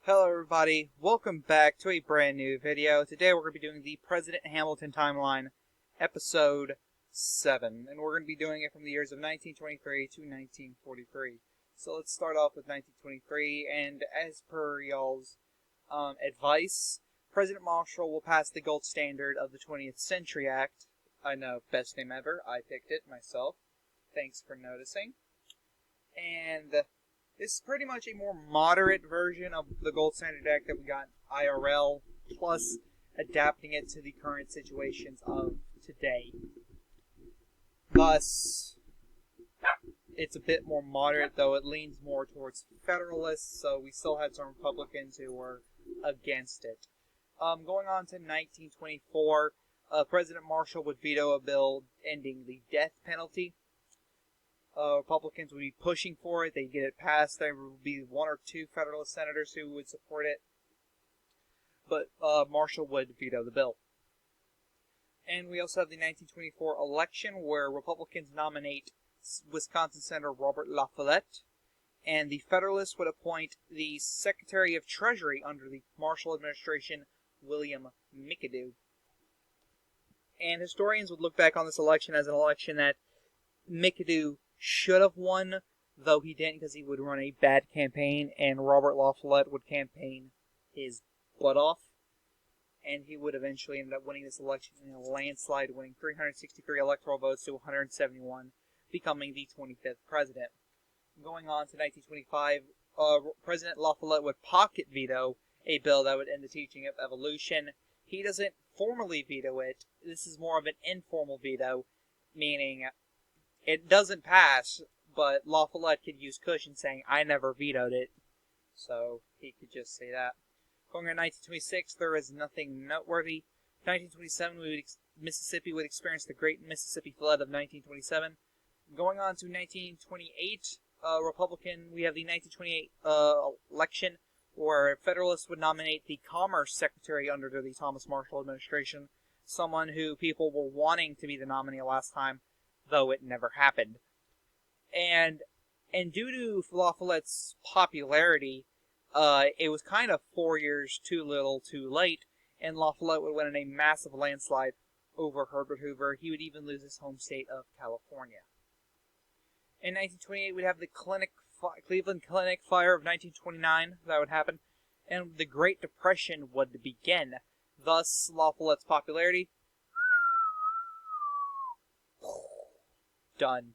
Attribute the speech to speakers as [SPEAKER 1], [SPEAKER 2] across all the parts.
[SPEAKER 1] Hello everybody, welcome back to a brand new video. Today we're going to be doing the President Hamilton Timeline, Episode 7. And we're going to be doing it from the years of 1923 to 1943. So let's start off with 1923, and as per y'all's advice, President Marshall will pass the gold standard of the 20th Century Act. I know, best name ever, I picked it myself. Thanks for noticing. And this is pretty much a more moderate version of the Gold Standard Act that we got IRL, plus adapting it to the current situations of today. Thus, it's a bit more moderate, though it leans more towards Federalists, so we still had some Republicans who were against it. Going on to 1924, President Marshall would veto a bill ending the death penalty. Republicans would be pushing for it. They'd get it passed. There would be one or two Federalist senators who would support it. But Marshall would veto the bill. And we also have the 1924 election where Republicans nominate Wisconsin Senator Robert La Follette. And the Federalists would appoint the Secretary of Treasury under the Marshall administration, William McAdoo. And historians would look back on this election as an election that McAdoo should have won, though he didn't because he would run a bad campaign, and Robert La Follette would campaign his butt off, and he would eventually end up winning this election in a landslide, winning 363 electoral votes to 171, becoming the 25th president. Going on to 1925, President La Follette would pocket veto a bill that would end the teaching of evolution. He doesn't formally veto it. This is more of an informal veto, meaning it doesn't pass, but La Follette could use cushion saying, I never vetoed it. So he could just say that. Going on 1926, there is nothing noteworthy. 1927, Mississippi would experience the Great Mississippi Flood of 1927. Going on to 1928, we have the 1928 election, where Federalists would nominate the Commerce Secretary under the Thomas Marshall administration, someone who people were wanting to be the nominee last time, though it never happened. And due to La Follette's popularity, it was kind of 4 years too little too late, and La Follette would win in a massive landslide over Herbert Hoover. He would even lose his home state of California. In 1928, we'd have the Cleveland Clinic fire of 1929 that would happen, and the Great Depression would begin. Thus, La Follette's popularity done.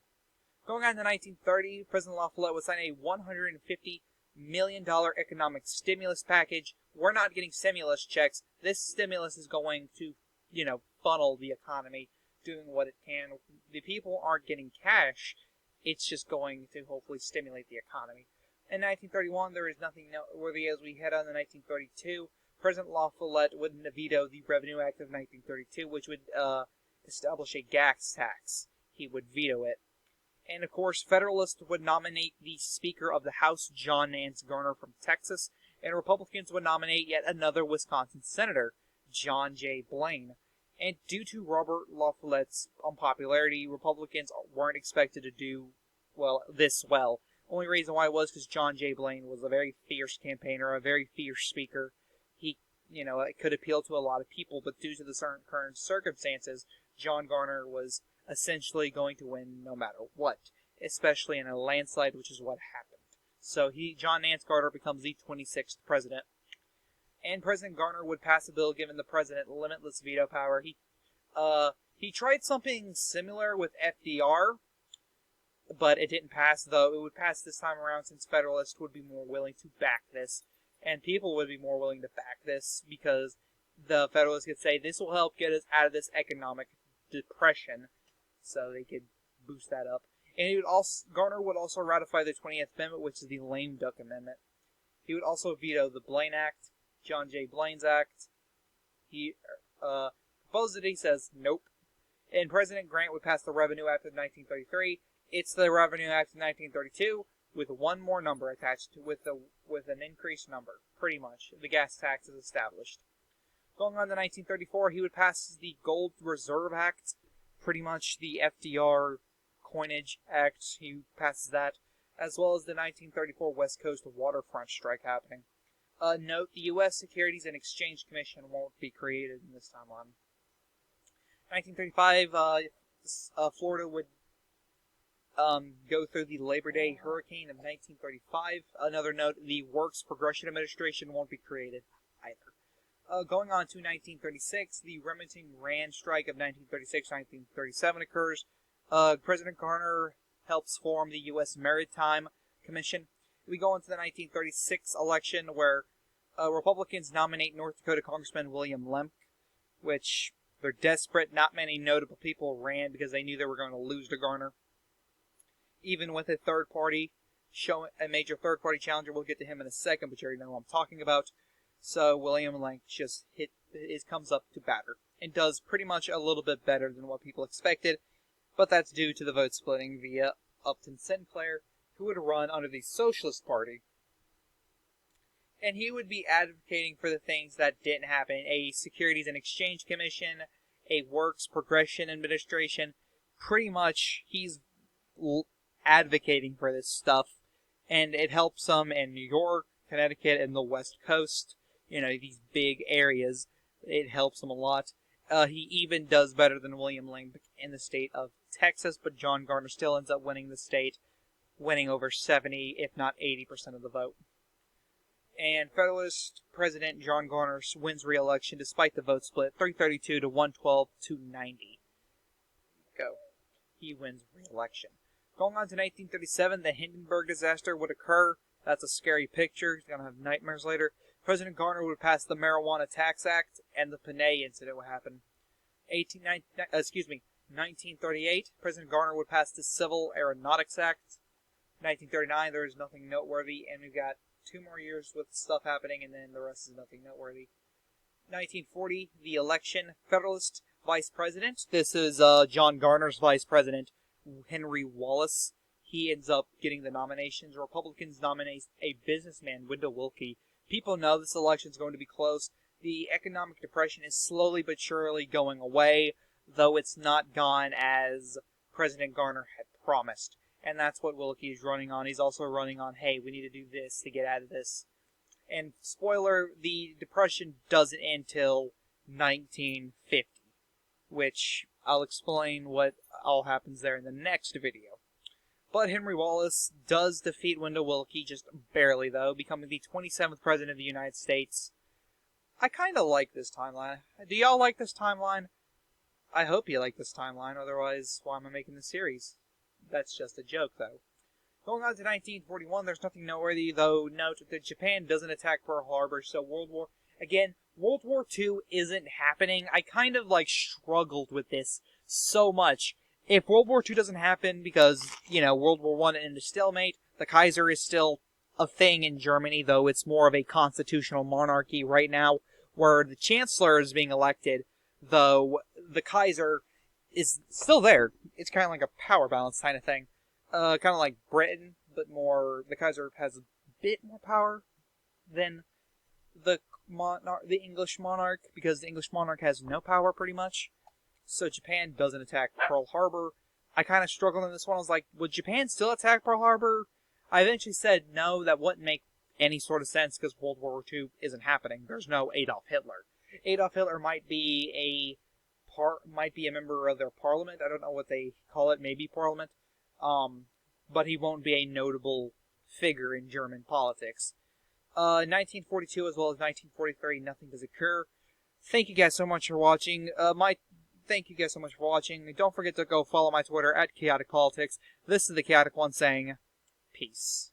[SPEAKER 1] Going on to 1930, President La Follette would sign a $150 million economic stimulus package. We're not getting stimulus checks. This stimulus is going to, funnel the economy, doing what it can. The people aren't getting cash. It's just going to hopefully stimulate the economy. In 1931, there is nothing noteworthy as we head on to 1932. President La Follette would veto the Revenue Act of 1932, which would establish a gas tax. He would veto it. And of course, Federalists would nominate the Speaker of the House, John Nance Garner from Texas, and Republicans would nominate yet another Wisconsin Senator, John J. Blaine. And due to Robert La Follette's unpopularity, Republicans weren't expected to do this well. Only reason why was because John J. Blaine was a very fierce campaigner, a very fierce speaker. He, it could appeal to a lot of people, but due to the current circumstances, John Garner was essentially going to win no matter what, especially in a landslide, which is what happened. So John Nance Garner becomes the 26th president. And President Garner would pass a bill giving the president limitless veto power. He tried something similar with FDR, but it didn't pass, though it would pass this time around since Federalists would be more willing to back this, and people would be more willing to back this because the Federalists could say this will help get us out of this economic depression, so they could boost that up. And Garner would also ratify the 20th Amendment, which is the lame duck amendment. He would also veto the Blaine Act, John J. Blaine's Act. He proposed it, he says nope. And President Grant would pass the Revenue Act of 1933. It's the Revenue Act of 1932 with one more number attached to with an increased number, pretty much. The gas tax is established. Going on to 1934, he would pass the Gold Reserve Act, pretty much the FDR Coinage Act. He passes that, as well as the 1934 West Coast waterfront strike happening. Note, the U.S. Securities and Exchange Commission won't be created in this timeline. 1935, Florida would go through the Labor Day hurricane of 1935. Another note, the Works Progression Administration won't be created either. Going on to 1936, the Remington Rand strike of 1936-1937 occurs. President Garner helps form the U.S. Maritime Commission. We go into the 1936 election where Republicans nominate North Dakota Congressman William Lemke, which they're desperate. Not many notable people ran because they knew they were going to lose to Garner. Even with a major third-party challenger, we'll get to him in a second, but you already know who I'm talking about. So William Lemke just comes up to batter and does pretty much a little bit better than what people expected, but that's due to the vote splitting via Upton Sinclair, who would run under the Socialist Party. And he would be advocating for the things that didn't happen: a Securities and Exchange Commission, a Works Progression Administration. Pretty much, he's advocating for this stuff, and it helps him in New York, Connecticut, and the West Coast. These big areas. It helps him a lot. He even does better than William Lemke in the state of Texas, but John Garner still ends up winning the state, winning over 70, if not 80% of the vote. And Federalist President John Garner wins re-election despite the vote split, 332 to 112 to 90. Go. He wins re-election. Going on to 1937, the Hindenburg Disaster would occur. That's a scary picture. He's going to have nightmares later. President Garner would pass the Marijuana Tax Act, and the Panay incident would happen. 1938, President Garner would pass the Civil Aeronautics Act. 1939, there is nothing noteworthy, and we've got 2 more years with stuff happening, and then the rest is nothing noteworthy. 1940, the election, Federalist Vice President. This is John Garner's Vice President, Henry Wallace. He ends up getting the nominations. Republicans nominate a businessman, Wendell Willkie. People know this election is going to be close. The economic depression is slowly but surely going away, though it's not gone as President Garner had promised. And that's what Willkie is running on. He's also running on, hey, we need to do this to get out of this. And spoiler, the depression doesn't end till 1950, which I'll explain what all happens there in the next video. But Henry Wallace does defeat Wendell Willkie, just barely though, becoming the 27th President of the United States. I kind of like this timeline. Do y'all like this timeline? I hope you like this timeline, otherwise why am I making this series? That's just a joke though. Going on to 1941, there's nothing noteworthy, though. Note that Japan doesn't attack Pearl Harbor, so World War II isn't happening. I kind of struggled with this so much. If World War II doesn't happen because, World War I ended a stalemate, the Kaiser is still a thing in Germany, though it's more of a constitutional monarchy right now, where the Chancellor is being elected, though the Kaiser is still there. It's kind of like a power balance kind of thing. Kind of like Britain, but the Kaiser has a bit more power than the English monarch, because the English monarch has no power pretty much. So Japan doesn't attack Pearl Harbor. I kind of struggled in this one. I was like, would Japan still attack Pearl Harbor? I eventually said no, that wouldn't make any sort of sense because World War II isn't happening. There's no Adolf Hitler. Adolf Hitler might be a member of their parliament. I don't know what they call it, maybe parliament. But he won't be a notable figure in German politics. 1942 as well as 1943, nothing does occur. Thank you guys so much for watching. Don't forget to go follow my Twitter at Chaotic Politics. This is the Chaotic One saying, peace.